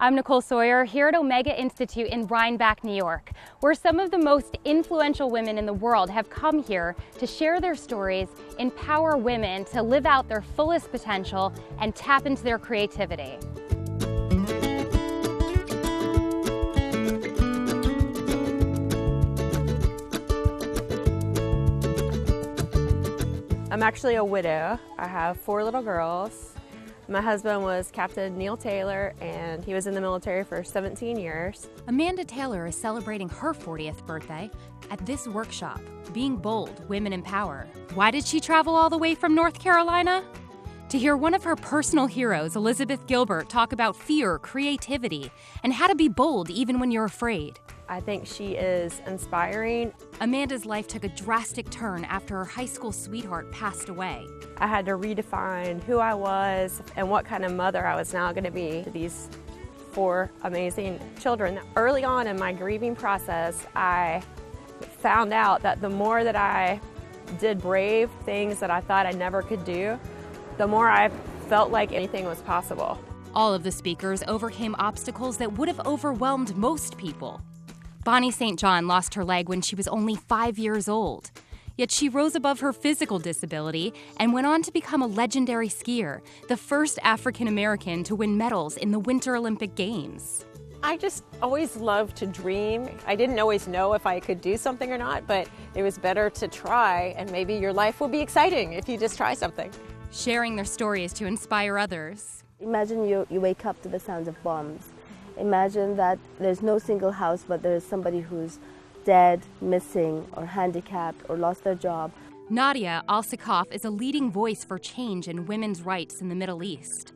I'm Nicole Sawyer here at Omega Institute in Rhinebeck, New York, where some of the most influential women in the world have come here to share their stories, empower women to live out their fullest potential, and tap into their creativity. I'm actually a widow. I have 4 little girls. My husband was Captain Neil Taylor, and he was in the military for 17 years. Amanda Taylor is celebrating her 40th birthday at this workshop, Being Bold, Women in Power. Why did she travel all the way from North Carolina? To hear one of her personal heroes, Elizabeth Gilbert, talk about fear, creativity, and how to be bold even when you're afraid. I think she is inspiring. Amanda's life took a drastic turn after her high school sweetheart passed away. I had to redefine who I was and what kind of mother I was now going to be to these 4 amazing children. Early on in my grieving process, I found out that the more that I did brave things that I thought I never could do, the more I felt like anything was possible. All of the speakers overcame obstacles that would have overwhelmed most people. Bonnie St. John lost her leg when she was only 5 years old. Yet she rose above her physical disability and went on to become a legendary skier, the first African American to win medals in the Winter Olympic Games. I just always loved to dream. I didn't always know if I could do something or not, but it was better to try, and maybe your life will be exciting if you just try something. Sharing their stories to inspire others. Imagine you wake up to the sounds of bombs. Imagine that there's no single house, but there's somebody who's dead, missing, or handicapped, or lost their job. Nadia Al-Sakkaf is a leading voice for change in women's rights in the Middle East.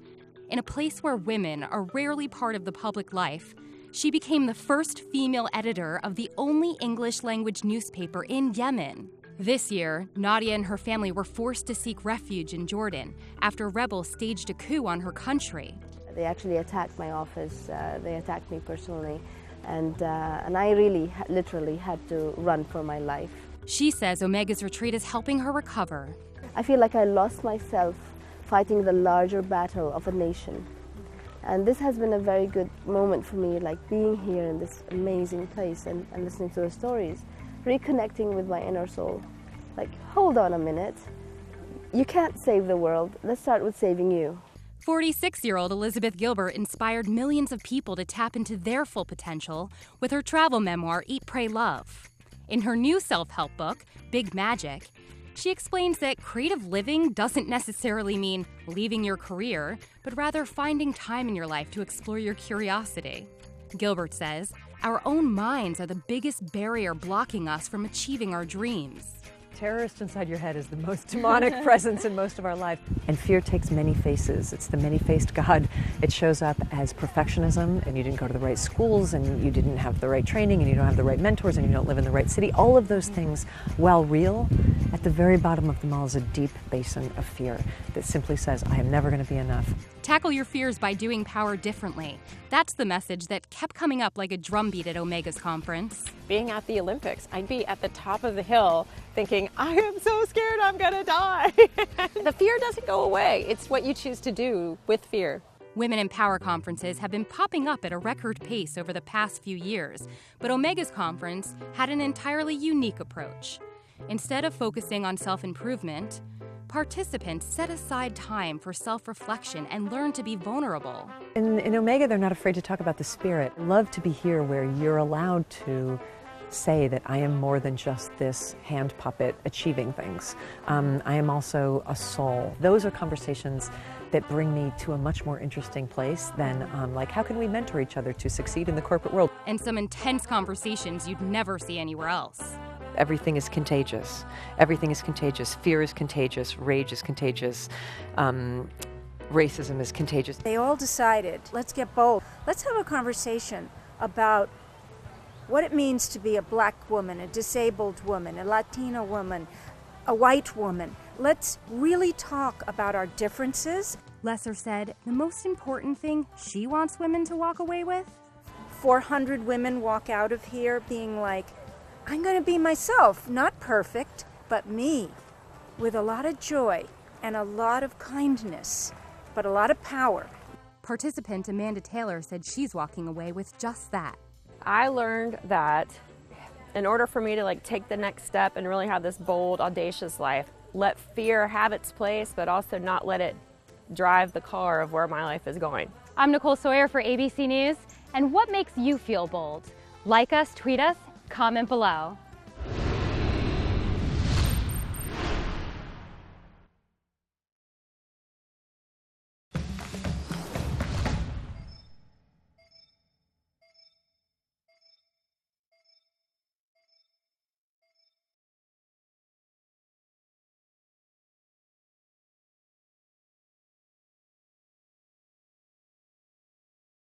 In a place where women are rarely part of the public life, she became the first female editor of the only English-language newspaper in Yemen. This year, Nadia and her family were forced to seek refuge in Jordan after rebels staged a coup on her country. They actually attacked my office. They attacked me personally, and I really, literally had to run for my life. She says Omega's retreat is helping her recover. I feel like I lost myself fighting the larger battle of a nation. And this has been a very good moment for me, like being here in this amazing place and listening to the stories, reconnecting with my inner soul. Like, hold on a minute. You can't save the world. Let's start with saving you. 46-year-old Elizabeth Gilbert inspired millions of people to tap into their full potential with her travel memoir, Eat, Pray, Love. In her new self-help book, Big Magic, she explains that creative living doesn't necessarily mean leaving your career, but rather finding time in your life to explore your curiosity. Gilbert says, our own minds are the biggest barrier blocking us from achieving our dreams. Terrorist inside your head is the most demonic presence in most of our life. And fear takes many faces. It's the many-faced God. It shows up as perfectionism, and you didn't go to the right schools, and you didn't have the right training, and you don't have the right mentors, and you don't live in the right city. All of those things, while real, at the very bottom of them all is a deep basin of fear that simply says, I am never going to be enough. Tackle your fears by doing power differently. That's the message that kept coming up like a drumbeat at Omega's conference. Being at the Olympics, I'd be at the top of the hill thinking, I am so scared I'm gonna die. The fear doesn't go away. It's what you choose to do with fear. Women in Power conferences have been popping up at a record pace over the past few years, but Omega's conference had an entirely unique approach. Instead of focusing on self-improvement, participants set aside time for self-reflection and learn to be vulnerable. In Omega, they're not afraid to talk about the spirit. I love to be here where you're allowed to say that I am more than just this hand puppet achieving things. I am also a soul. Those are conversations that bring me to a much more interesting place than like, how can we mentor each other to succeed in the corporate world? And some intense conversations you'd never see anywhere else. Everything is contagious. Everything is contagious. Fear is contagious. Rage is contagious. Racism is contagious. They all decided, let's get bold. Let's have a conversation about what it means to be a black woman, a disabled woman, a Latina woman, a white woman. Let's really talk about our differences. Lesser said, the most important thing she wants women to walk away with? 400 women walk out of here being like, I'm going to be myself, not perfect, but me, with a lot of joy and a lot of kindness, but a lot of power. Participant Amanda Taylor said she's walking away with just that. I learned that in order for me to take the next step and really have this bold, audacious life, let fear have its place, but also not let it drive the car of where my life is going. I'm Nicole Sawyer for ABC News. And what makes you feel bold? Like us, tweet us, comment below.